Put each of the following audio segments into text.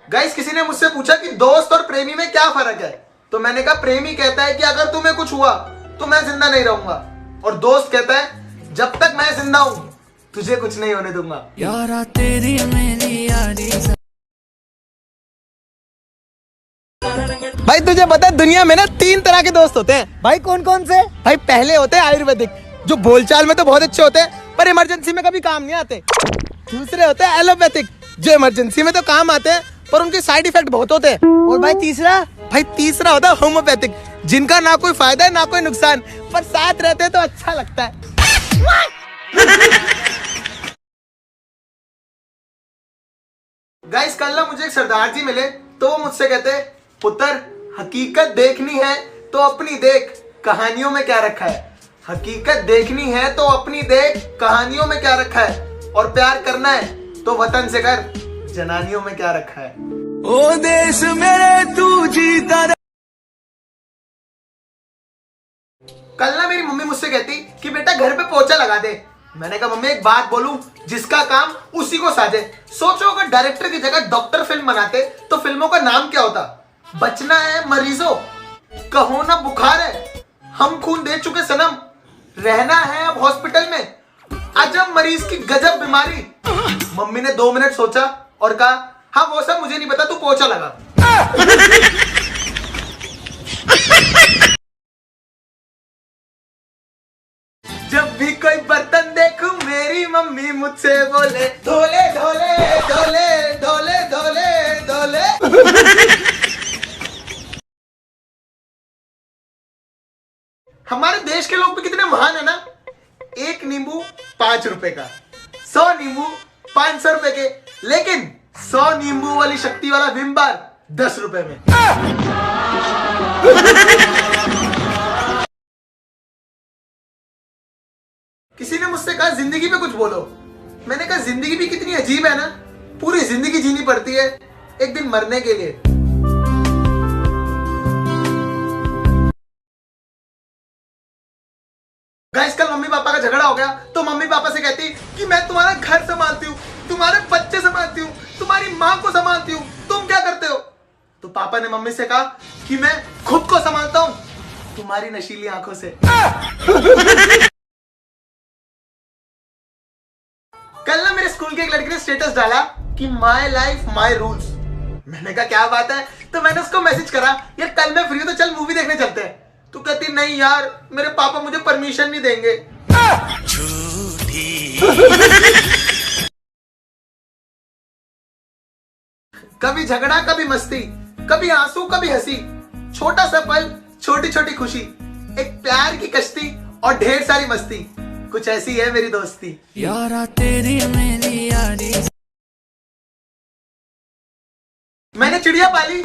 Guys किसी ने मुझसे पूछा कि दोस्त और प्रेमी में क्या फर्क है, तो मैंने कहा प्रेमी कहता है कि अगर तुम्हें कुछ हुआ तो मैं जिंदा नहीं रहूंगा, और दोस्त कहता है जब तक मैं जिंदा हूं तुझे कुछ नहीं होने दूंगा। यारा तेरी मेरी यारी। भाई तुझे पता है दुनिया में ना 3 तरह के दोस्त होते हैं। भाई कौन कौन से? भाई पहले होते हैं आयुर्वेदिक, जो बोलचाल में तो बहुत अच्छे होते हैं पर इमरजेंसी में कभी काम नहीं आते। दूसरे होते हैं एलोपैथिक, जो इमरजेंसी में तो काम आते हैं पर उनके साइड इफेक्ट बहुत होते हैं। और भाई तीसरा? भाई तीसरा होता है होम्योपैथिक, जिनका ना कोई फायदा है ना कोई नुकसान, पर साथ रहते हैं तो अच्छा लगता है। गाइस कल ना मुझे एक सरदार जी मिले, तो वो मुझसे कहते पुत्र हकीकत देखनी है तो अपनी देख, कहानियों में क्या रखा है। हकीकत देखनी है तो अपनी देख, कहानियों में क्या रखा है। और प्यार करना है तो वतन से कर, जनानियों में क्या रखा है। ओ देश मेरे तू जीता। कल ना मेरी मम्मी मुझसे कहती कि बेटा घर पे पोछा लगा दे। मैंने कहा मम्मी एक बात बोलूं, जिसका काम उसी को साजे। सोचो अगर डायरेक्टर की जगह डॉक्टर फिल्म बनाते तो फिल्मों का नाम क्या होता। बचना है मरीजों, कहो ना बुखार है, हम खून दे चुके सनम, रहना है अब हॉस्पिटल में, अजब मरीज की गजब बीमारी। मम्मी ने 2 मिनट सोचा और कहा हाँ वो सब मुझे नहीं पता, तू पोछा लगा। जब भी कोई बर्तन देखूं मेरी मम्मी मुझसे बोले धोले धोले धोले धोले धोले धोले। हमारे देश के लोग भी कितने महान है ना। 1 नींबू 5 रुपए का, 100 नींबू 500 रुपए के, लेकिन 100 नींबू वाली शक्ति वाला विम बार 10 रुपए में। किसी ने मुझसे कहा जिंदगी पे कुछ बोलो। मैंने कहा जिंदगी भी कितनी अजीब है ना, पूरी जिंदगी जीनी पड़ती है एक दिन मरने के लिए। गाइस कल मम्मी पापा का झगड़ा हो गया, तो मम्मी पापा से कहती कि मैं तुम्हारा घर संभालती हूँ, तुम्हारे बच्चे संभालती हूँ, तुम्हारी माँ को संभालती हूँ, तुम क्या करते हो। तो पापा ने मम्मी से कहा कि मैं खुद को संभालता हूँ तुम्हारी नशीली आंखों से। कल ना मेरे स्कूल के एक लड़की ने स्टेटस डाला कि माई लाइफ माई रूल्स। मैंने कहा क्या बात है, तो मैंने उसको मैसेज करा यार कल मैं फ्री हूं तो चल मूवी देखने चलते हैं। तो कहती नहीं यार मेरे पापा मुझे परमिशन नहीं देंगे। कभी झगड़ा कभी मस्ती, कभी आंसू कभी हंसी, छोटा सा पल छोटी छोटी खुशी, एक प्यार की कश्ती और ढेर सारी मस्ती, कुछ ऐसी है मेरी दोस्ती। यारा तेरी मेरी यारी। मैंने चिड़िया पाली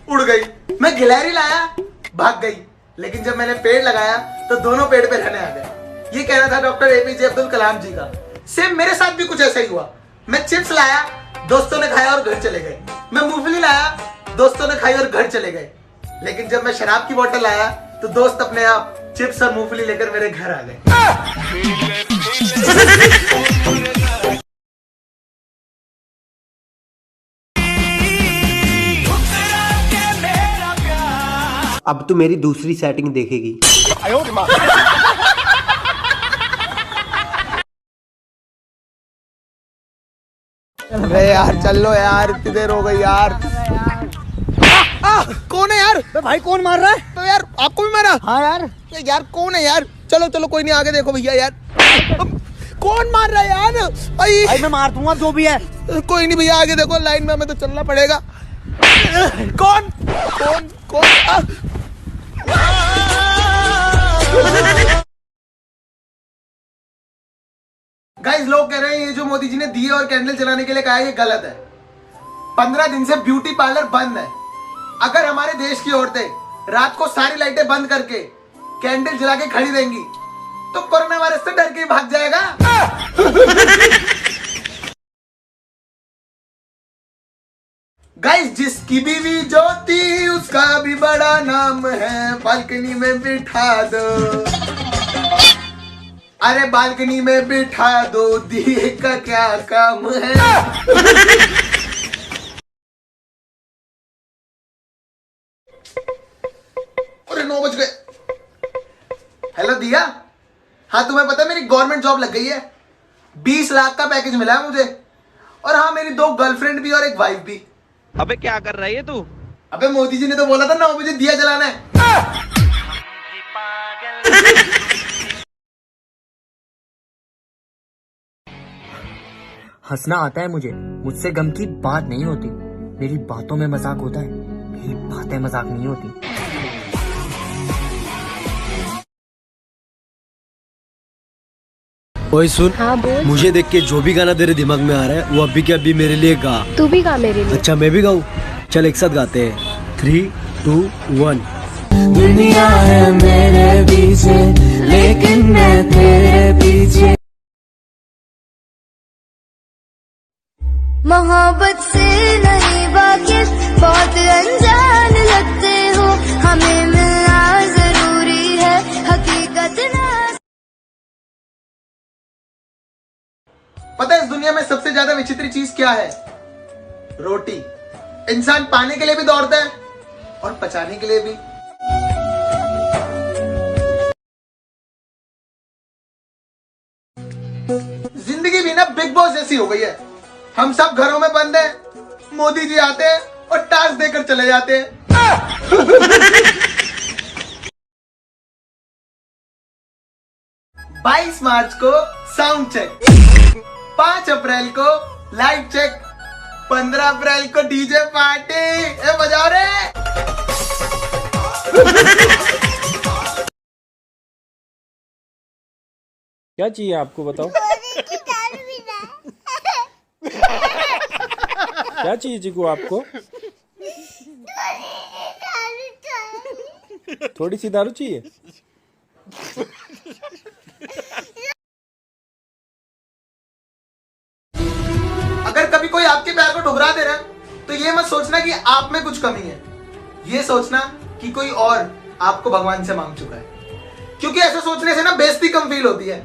उड़ गई, मैं गिलहरी लाया भाग गई, लेकिन जब मैंने पेड़ लगाया तो दोनों पेड़ पे रहने आ गए। ये कहना था डॉक्टर एपीजे अब्दुल कलाम जी का। सेम मेरे साथ भी कुछ ऐसा ही हुआ। मैं चिप्स लाया, दोस्तों ने खाया और घर चले गए। मैं मूंगफली लाया, दोस्तों ने खाई और घर चले गए। लेकिन जब मैं शराब की बोतल लाया तो दोस्त अपने आप चिप्स और मूंगफली लेकर मेरे घर आ गए। अब तू मेरी दूसरी सेटिंग देखेगी। अरे यार चल लो यार, इतनी देर हो गई यार। कौन है यार? भाई कौन मार रहा है? तो यार आपको भी मारा? हाँ यार। यार कौन है यार? चलो चलो कोई नहीं, आगे देखो भैया यार। कौन मार रहा है यार? भाई मैं मार दूंगा जो भी है। कोई नहीं भैया, आगे देखो, लाइन में हमें तो चलना पड़ेगा। कौन कौन कौन? गाइस लोग कह रहे हैं ये जो मोदी जी ने दिए और कैंडल जलाने के लिए कहा है ये गलत है। 15 दिन से ब्यूटी पार्लर बंद है। अगर हमारे देश की औरतें रात को सारी लाइटें बंद करके कैंडल जला के खड़ी रहेंगी तो कोरोना वायरस से डर के भाग जाएगा। गाइस जिसकी बीवी ज्योति उसका भी बड़ा नाम है, बालकनी में बिठा दो, अरे बालकनी में बिठा दो, दिए का क्या काम है। दिया। हाँ तुम्हें पता है मेरी गवर्नमेंट जॉब लग गई है, 20 लाख का पैकेज मिला है मुझे। और हाँ मेरी 2 गर्लफ्रेंड भी और एक वाइफ भी। अबे क्या कर रही है तू? अबे मोदी जी ने तो बोला था 9 बजे दिया जलाना है। हंसना आता है मुझे, मुझसे गम की बात नहीं होती। मेरी बातों में मजाक होता है, मेरी बातें मजाक नहीं होती। ओए सुन, हाँ बोल। मुझे देख के जो भी गाना तेरे दिमाग में आ रहा है वो अभी के अभी मेरे लिए गा। तू भी गा मेरे लिए। अच्छा मैं भी गाऊं? चल एक साथ गाते हैं। 3, 2, 1। दुनिया है मेरे पीछे लेकिन मैं तेरे पीछे। मोहब्बत से नहीं वाकिफ, बहुत अनजान लगते हो, हमें मिलना जरूरी है, हकीकत ना। पता है इस दुनिया में सबसे ज्यादा विचित्र चीज क्या है? रोटी। इंसान पाने के लिए भी दौड़ता है और पचाने के लिए भी। जिंदगी भी ना बिग बॉस जैसी हो गई है। हम सब घरों में बंद हैं, मोदी जी आते हैं और टास्क देकर चले जाते हैं। 22 मार्च को साउंड चेक, 5 अप्रैल को लाइट चेक, 15 अप्रैल को डीजे पार्टी। ए बजाओ रे। क्या चाहिए आपको बताओ? क्या चाहिए चिकू आपको? थोड़ी सी दारू चाहिए? अगर कभी कोई आपके प्यार को ठुकरा दे रहा है तो ये मत सोचना कि आप में कुछ कमी है, ये सोचना कि कोई और आपको भगवान से मांग चुका है। क्योंकि ऐसा सोचने से ना बेइज्जती कम फील होती है।